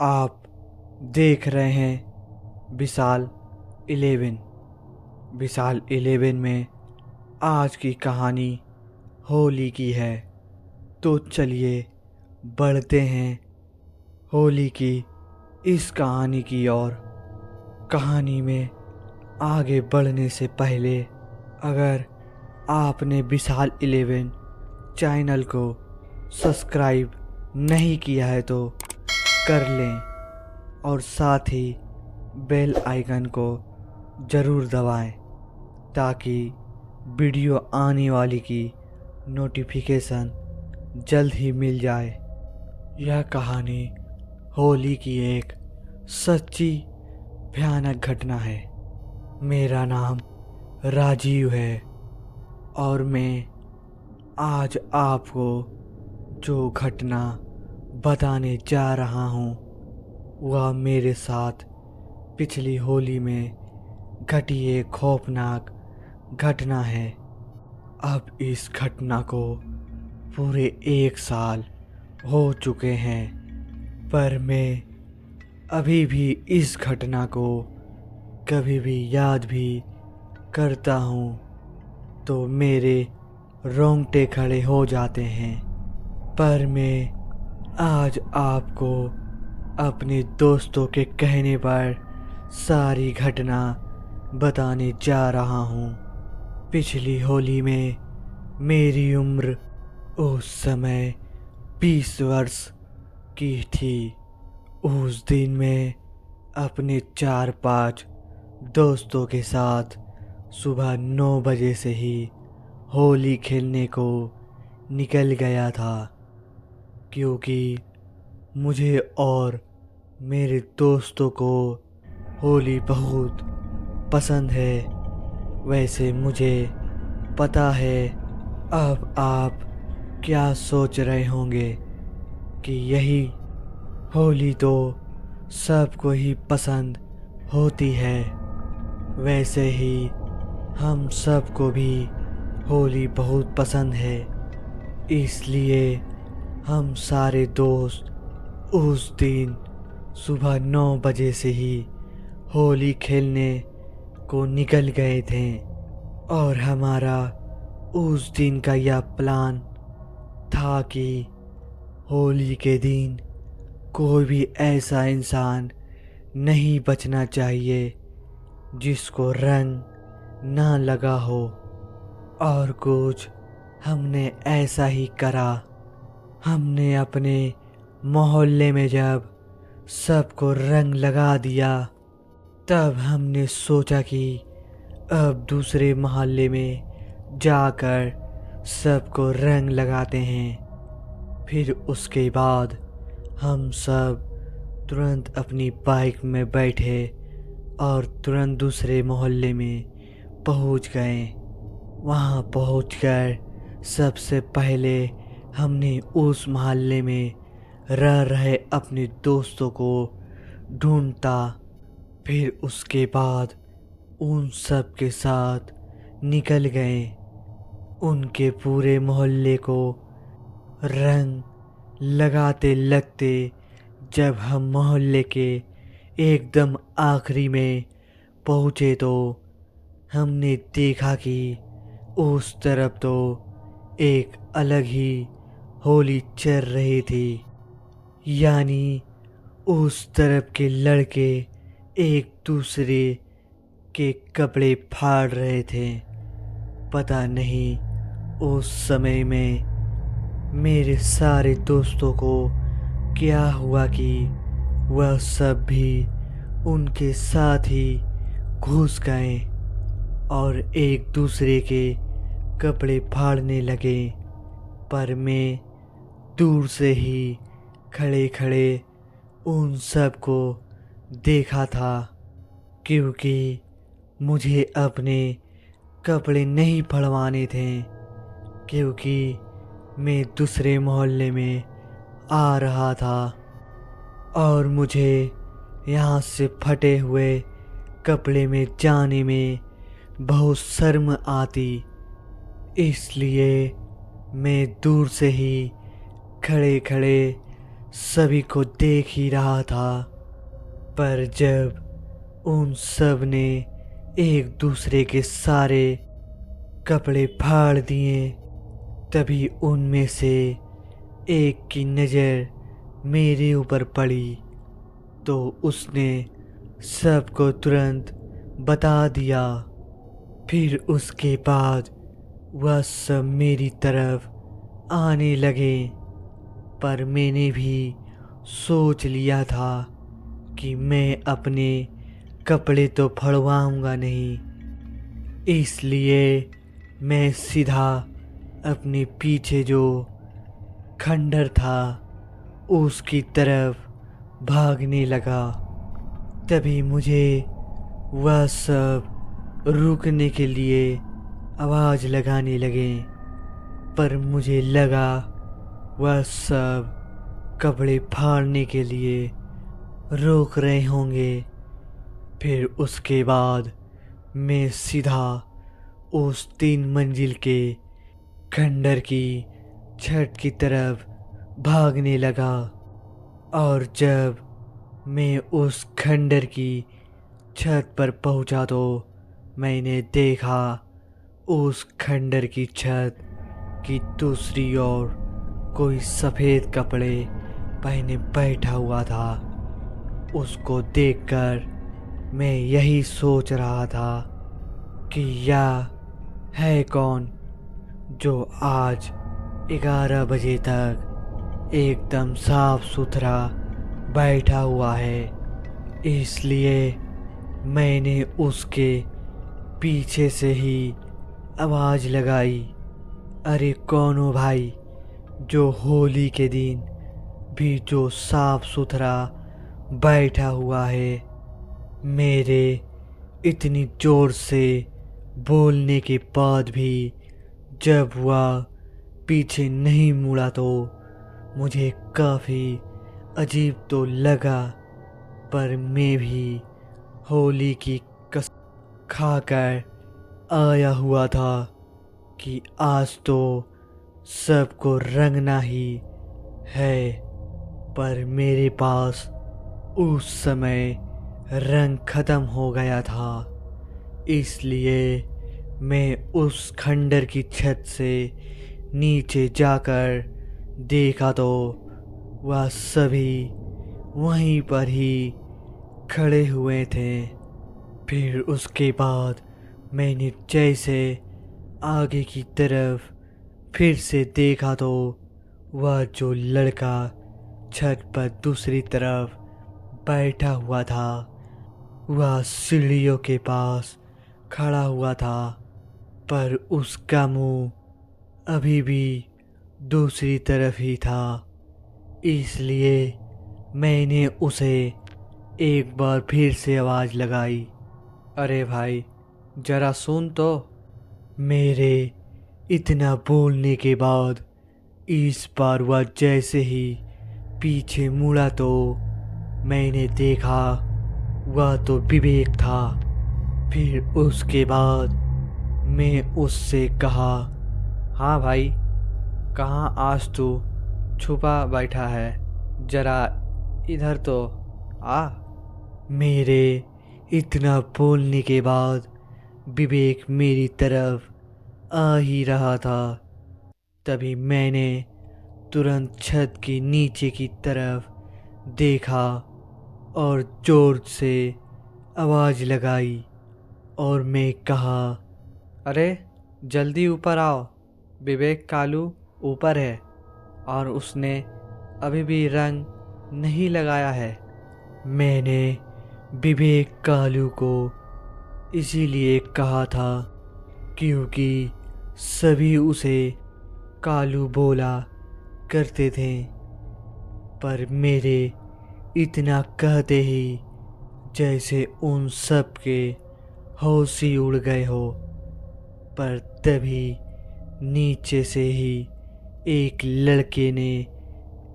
आप देख रहे हैं विशाल 11। विशाल 11 में आज की कहानी होली की है। तो चलिए बढ़ते हैं होली की इस कहानी की ओर। कहानी में आगे बढ़ने से पहले अगर आपने विशाल 11 चैनल को सब्सक्राइब नहीं किया है तो कर लें और साथ ही बेल आइकन को ज़रूर दबाएं ताकि वीडियो आने वाली की नोटिफिकेशन जल्द ही मिल जाए। यह कहानी होली की एक सच्ची भयानक घटना है। मेरा नाम राजीव है और मैं आज आपको जो घटना बताने जा रहा हूँ वह मेरे साथ पिछली होली में घटी एक खौफनाक घटना है। अब इस घटना को पूरे 1 साल हो चुके हैं, पर मैं अभी भी इस घटना को कभी भी याद भी करता हूँ तो मेरे रोंगटे खड़े हो जाते हैं। पर मैं आज आपको अपने दोस्तों के कहने पर सारी घटना बताने जा रहा हूँ। पिछली होली में मेरी उम्र उस समय 20 वर्ष की थी। उस दिन मैं अपने 4-5 दोस्तों के साथ सुबह 9 बजे से ही होली खेलने को निकल गया था, क्योंकि मुझे और मेरे दोस्तों को होली बहुत पसंद है। वैसे मुझे पता है अब आप क्या सोच रहे होंगे कि यही होली तो सबको ही पसंद होती है। वैसे ही हम सबको भी होली बहुत पसंद है, इसलिए हम सारे दोस्त उस दिन सुबह 9 बजे से ही होली खेलने को निकल गए थे। और हमारा उस दिन का यह प्लान था कि होली के दिन कोई भी ऐसा इंसान नहीं बचना चाहिए जिसको रंग ना लगा हो। और कुछ हमने ऐसा ही करा। हमने अपने मोहल्ले में जब सबको रंग लगा दिया, तब हमने सोचा कि अब दूसरे मोहल्ले में जाकर सबको रंग लगाते हैं। फिर उसके बाद हम सब तुरंत अपनी बाइक में बैठे और तुरंत दूसरे मोहल्ले में पहुंच गए। वहां पहुंचकर सबसे पहले हमने उस मोहल्ले में रह रहे अपने दोस्तों को ढूंढता। फिर उसके बाद उन सब के साथ निकल गए। उनके पूरे मोहल्ले को रंग लगाते लगते जब हम मोहल्ले के एकदम आखिरी में पहुँचे तो हमने देखा कि उस तरफ तो एक अलग ही होली चल रही थी। यानी उस तरफ के लड़के एक दूसरे के कपड़े फाड़ रहे थे। पता नहीं उस समय में मेरे सारे दोस्तों को क्या हुआ कि वह सब भी उनके साथ ही घुस गए और एक दूसरे के कपड़े फाड़ने लगे। पर मैं दूर से ही खड़े खड़े उन सब को देखा था, क्योंकि मुझे अपने कपड़े नहीं फड़वाने थे, क्योंकि मैं दूसरे मोहल्ले में आ रहा था और मुझे यहाँ से फटे हुए कपड़े में जाने में बहुत शर्म आती। इसलिए मैं दूर से ही खड़े खड़े सभी को देख ही रहा था। पर जब उन सब ने एक दूसरे के सारे कपड़े फाड़ दिए, तभी उनमें से एक की नज़र मेरे ऊपर पड़ी, तो उसने सबको तुरंत बता दिया। फिर उसके बाद वह सब मेरी तरफ आने लगे। पर मैंने भी सोच लिया था कि मैं अपने कपड़े तो फड़वाऊंगा नहीं, इसलिए मैं सीधा अपने पीछे जो खंडर था उसकी तरफ भागने लगा। तभी मुझे वह सब रुकने के लिए आवाज़ लगाने लगे, पर मुझे लगा वह सब कपड़े फाड़ने के लिए रोक रहे होंगे। फिर उसके बाद मैं सीधा उस 3 मंजिल के खंडर की छत की तरफ भागने लगा। और जब मैं उस खंडर की छत पर पहुंचा तो मैंने देखा उस खंडर की छत की दूसरी ओर कोई सफ़ेद कपड़े पहने बैठा हुआ था। उसको देखकर मैं यही सोच रहा था कि यह है कौन जो आज 11 बजे तक एकदम साफ सुथरा बैठा हुआ है। इसलिए मैंने उसके पीछे से ही आवाज़ लगाई, अरे कौन हो भाई, जो होली के दिन भी जो साफ सुथरा बैठा हुआ है। मेरे इतनी ज़ोर से बोलने के बाद भी जब वह पीछे नहीं मुड़ा तो मुझे काफ़ी अजीब तो लगा। पर मैं भी होली की कसम खाकर आया हुआ था कि आज तो सबको रंगना ही है। पर मेरे पास उस समय रंग ख़त्म हो गया था, इसलिए मैं उस खंडर की छत से नीचे जाकर देखा तो वह सभी वहीं पर ही खड़े हुए थे। फिर उसके बाद मैंने जैसे आगे की तरफ फिर से देखा तो वह जो लड़का छत पर दूसरी तरफ बैठा हुआ था वह सीढ़ियों के पास खड़ा हुआ था, पर उसका मुंह अभी भी दूसरी तरफ ही था। इसलिए मैंने उसे एक बार फिर से आवाज़ लगाई, अरे भाई जरा सुन तो। मेरे इतना बोलने के बाद इस बार वह जैसे ही पीछे मुड़ा तो मैंने देखा वह तो विवेक था। फिर उसके बाद मैं उससे कहा, हाँ भाई कहाँ आज तू छुपा बैठा है, जरा इधर तो आ। मेरे इतना बोलने के बाद विवेक मेरी तरफ आ ही रहा था। तभी मैंने तुरंत छत के नीचे की तरफ देखा और जोर से आवाज़ लगाई और मैं कहा, अरे जल्दी ऊपर आओ, विवेक कालू ऊपर है और उसने अभी भी रंग नहीं लगाया है। मैंने विवेक कालू को इसीलिए कहा था क्योंकि सभी उसे कालू बोला करते थे। पर मेरे इतना कहते ही जैसे उन सब के होश ही उड़ गए हो। पर तभी नीचे से ही एक लड़के ने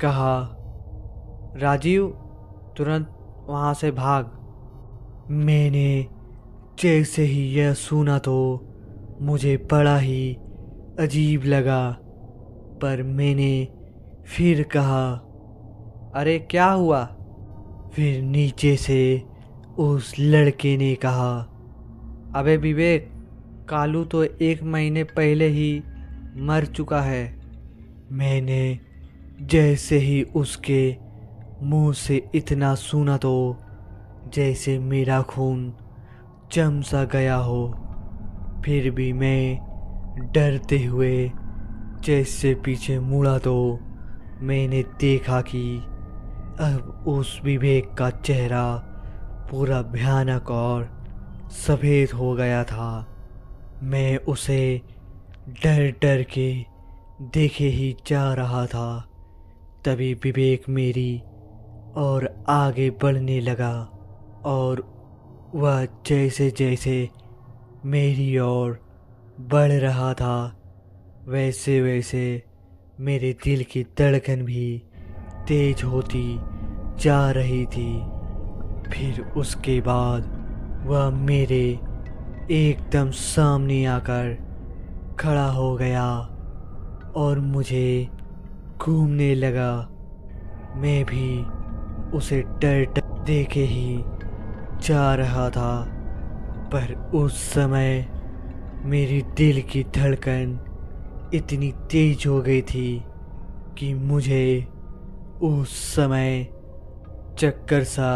कहा, राजीव तुरंत वहाँ से भाग। मैंने जैसे ही यह सुना तो मुझे बड़ा ही अजीब लगा, पर मैंने फिर कहा, अरे क्या हुआ? फिर नीचे से उस लड़के ने कहा, अबे विवेक, कालू तो 1 महीने पहले ही मर चुका है। मैंने जैसे ही उसके मुंह से इतना सुना तो जैसे मेरा खून जम सा गया हो। फिर भी मैं डरते हुए जैसे पीछे मुड़ा तो मैंने देखा कि अब उस विवेक का चेहरा पूरा भयानक और सफ़ेद हो गया था। मैं उसे डर डर के देखे ही जा रहा था। तभी विवेक मेरी और आगे बढ़ने लगा और वह जैसे जैसे मेरी ओर बढ़ रहा था वैसे वैसे मेरे दिल की धड़कन भी तेज होती जा रही थी। फिर उसके बाद वह मेरे एकदम सामने आकर खड़ा हो गया और मुझे घूमने लगा। मैं भी उसे डर डर देखे ही जा रहा था, पर उस समय मेरी दिल की धड़कन इतनी तेज हो गई थी कि मुझे उस समय चक्कर सा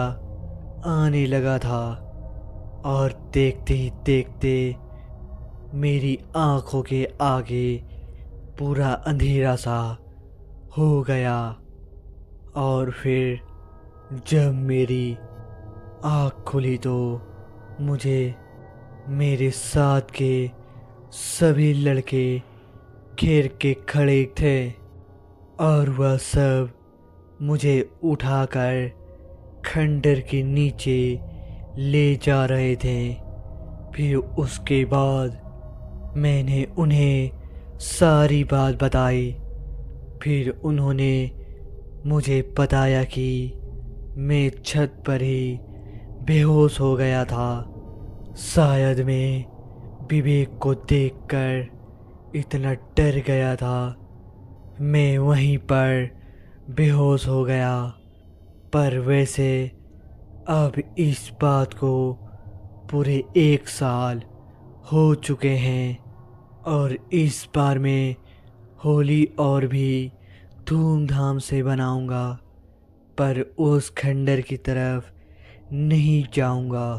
आने लगा था। और देखते ही देखते मेरी आंखों के आगे पूरा अंधेरा सा हो गया। और फिर जब मेरी आँख खुली तो मुझे मेरे साथ के सभी लड़के घेर के खड़े थे और वह सब मुझे उठाकर खंडर के नीचे ले जा रहे थे। फिर उसके बाद मैंने उन्हें सारी बात बताई। फिर उन्होंने मुझे बताया कि मैं छत पर ही बेहोश हो गया था। शायद मैं विवेक को देखकर इतना डर गया था, मैं वहीं पर बेहोश हो गया। पर वैसे अब इस बात को पूरे 1 साल हो चुके हैं और इस बार मैं होली और भी धूमधाम से बनाऊंगा, पर उस खंडर की तरफ नहीं जाऊंगा।